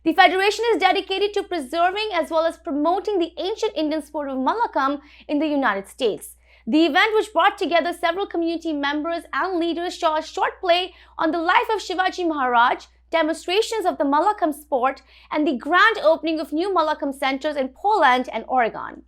The federation is dedicated to preserving as well as promoting the ancient Indian sport of Mallakhamb in the United States. The event, which brought together several community members and leaders, saw a short play on the life of Shivaji Maharaj, demonstrations of the Mallakhamb sport, and the grand opening of new Mallakhamb centers in Poland and Oregon.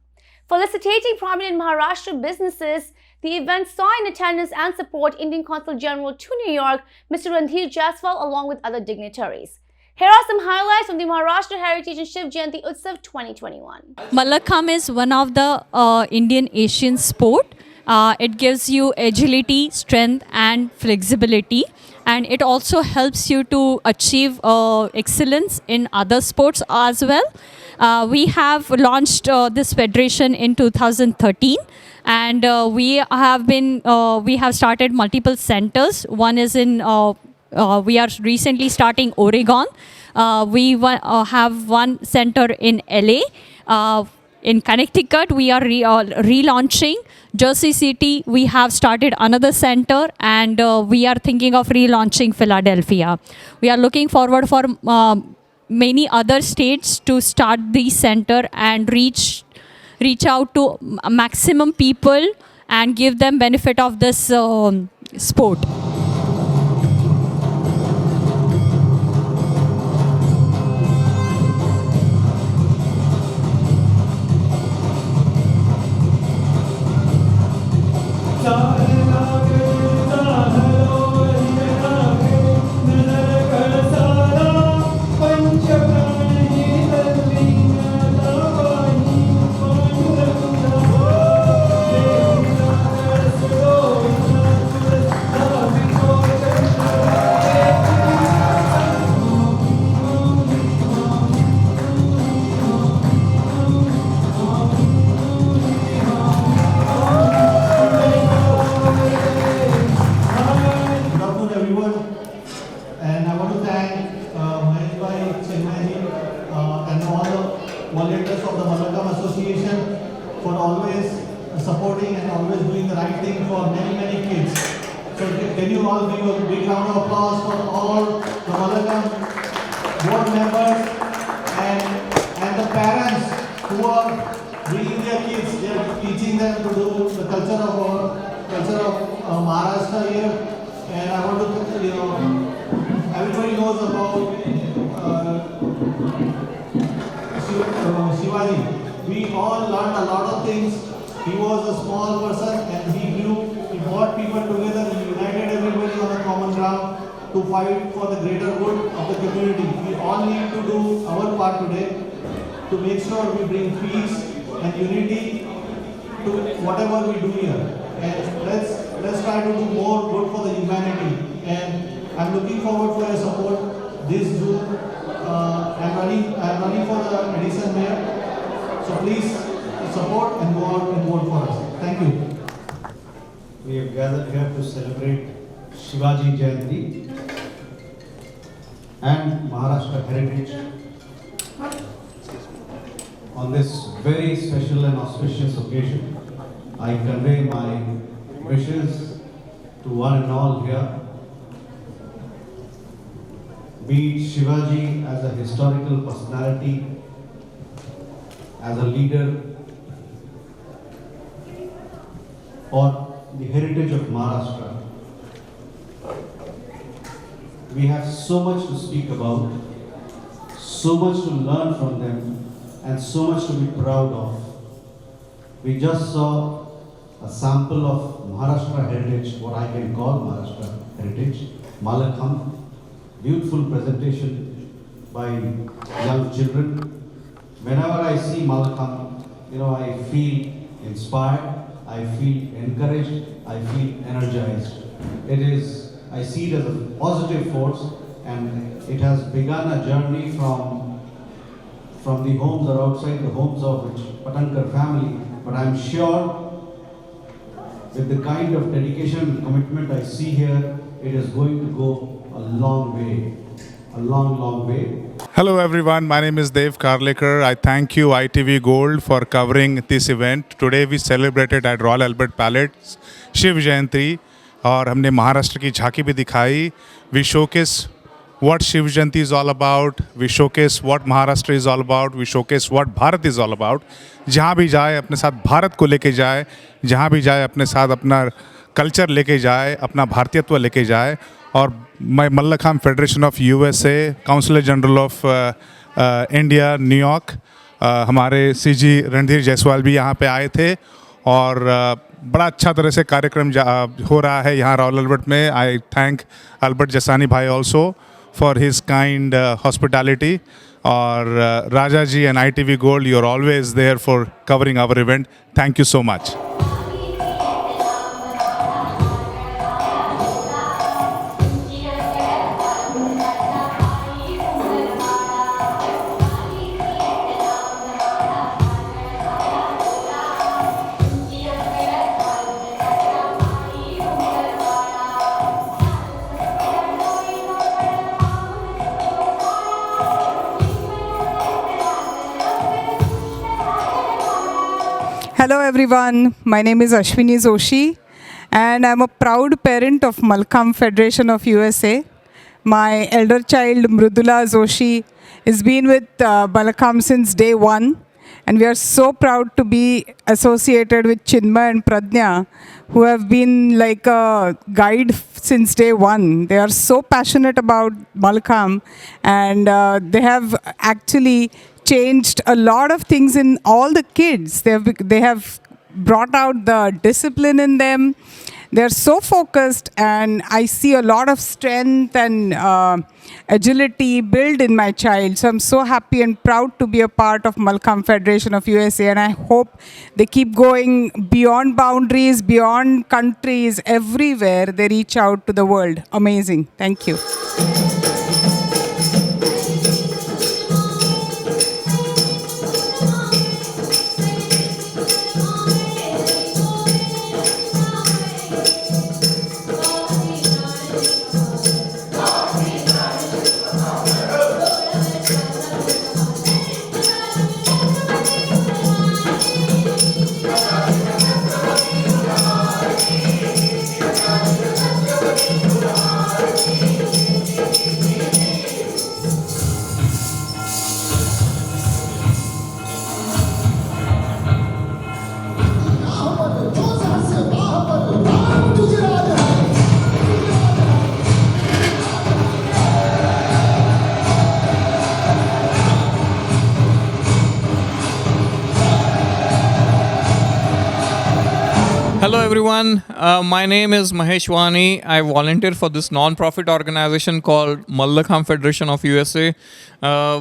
Felicitating prominent Maharashtra businesses, the event saw in attendance and support Indian Consul General to New York, Mr. Randhir Jaiswal, along with other dignitaries. Here are some highlights from the Maharashtra Heritage and Shiv Jayanti Utsav 2021. Mallakhamb is one of the Indian Asian sport. It gives you agility, strength and flexibility, and it also helps you to achieve excellence in other sports as well. We have launched this federation in 2013, and we have started multiple centers. One is in we are recently starting Oregon. We have one center in LA. In Connecticut, we are relaunching. Jersey City, we have started another center, and we are thinking of relaunching Philadelphia. We are looking forward for many other states to start the center and reach out to maximum people and give them benefit of this sport. And I want to thank Mahesh Bhai, Chinmay and all the volunteers of the Mallakhamb Association for always supporting and always doing the right thing for many kids. So can you all give a big round of applause for all the Mallakhamb board members and the parents who are bringing their kids, they are teaching them to do the culture of Maharashtra here. And I want to, everybody knows about Shivaji. We all learned a lot of things. He was a small person and he grew. He brought people together. He united everybody on a common ground to fight for the greater good of the community. We all need to do our part today to make sure we bring peace and unity to whatever we do here. And let's try to do more good for the humanity. And I'm looking forward for your support this June. I'm running for the Edison Mayor. So please support and go out and vote for us. Thank you. We have gathered here to celebrate Shivaji Jayanti and Maharashtra Heritage on this very special and auspicious occasion. I convey my wishes to one and all here. Be it Shivaji as a historical personality, as a leader, or the heritage of Maharashtra. We have so much to speak about, so much to learn from them, and so much to be proud of. We just saw a sample of Maharashtra heritage, what I can call Maharashtra heritage, Mallakhamb. Beautiful presentation by young children. Whenever I see Mallakhamb, I feel inspired, I feel encouraged, I feel energized. I see it as a positive force, and it has begun a journey from the homes or outside the homes of the Patankar family. But I'm sure with the kind of dedication and commitment I see here, it is going to go a long way, a long way. Hello everyone, my name is Dev Karlekar. I thank you ITV Gold for covering this event. Today we celebrated at Royal Albert Palace Shiv Jayanti और हमने महाराष्ट्र की झांकी भी दिखाई. We showcase what Shiv Jayanti is all about. We showcase what Maharashtra is all about. We showcase what Bharat is all about. जहाँ भी जाए अपने साथ भारत को लेके जाए, जहाँ भी जाए अपने साथ अपना कल्चर लेके जाए, अपना भारतीयत्व लेके जाए. और मैं Mallakhamb federation of USA, counsellor general of India New York, हमारे CG रणधीर जायसवाल भी यहाँ पे आए थे और बड़ा अच्छा तरह से कार्यक्रम हो रहा है यहाँ रॉयल अल्बर्ट में. आई थैंक अल्बर्ट जसानी भाई also for his kind hospitality. Or Raja ji and ITV Gold, you're always there for covering our event. Thank you so much. Hello everyone, my name is Ashwini Joshi and I'm a proud parent of Mallakhamb Federation of USA. My elder child Mrudula Joshi has been with Mallakhamb since day one, and we are so proud to be associated with Chinmay and Pradnya, who have been like a guide since day one. They are so passionate about Mallakhamb, and they have actually changed a lot of things in all the kids. They have brought out the discipline in them. They're so focused, and I see a lot of strength and agility built in my child. So I'm so happy and proud to be a part of Mallakhamb Federation of USA, and I hope they keep going beyond boundaries, beyond countries, everywhere. They reach out to the world. Amazing. Thank you. Hello everyone, my name is Mahesh Wani. I volunteer for this non-profit organization called Mallakhamb Federation of USA.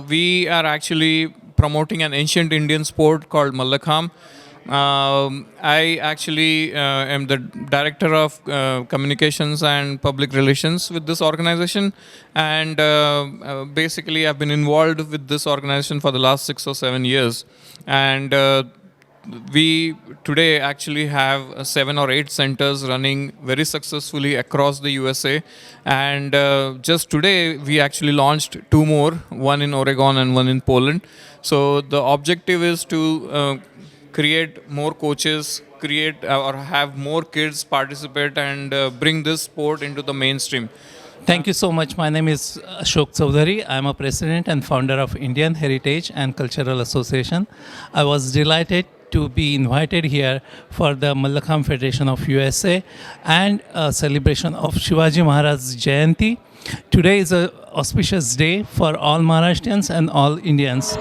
We are actually promoting an ancient Indian sport called Mallakhamb. I actually am the director of communications and public relations with this organization, and basically I've been involved with this organization for the last 6 or 7 years, and we today actually have 7 or 8 centers running very successfully across the USA, and just today we actually launched 2 more, one in Oregon and one in Poland. So the objective is to create more coaches, create or have more kids participate, and bring this sport into the mainstream. Thank you so much. My name is Ashok Chaudhary. I am a president and founder of Indian Heritage and Cultural Association. I was delighted to be invited here for the Mallakhamb Federation of USA and a celebration of Shivaji Maharaj's Jayanti. Today is an auspicious day for all Maharashtrians and all Indians.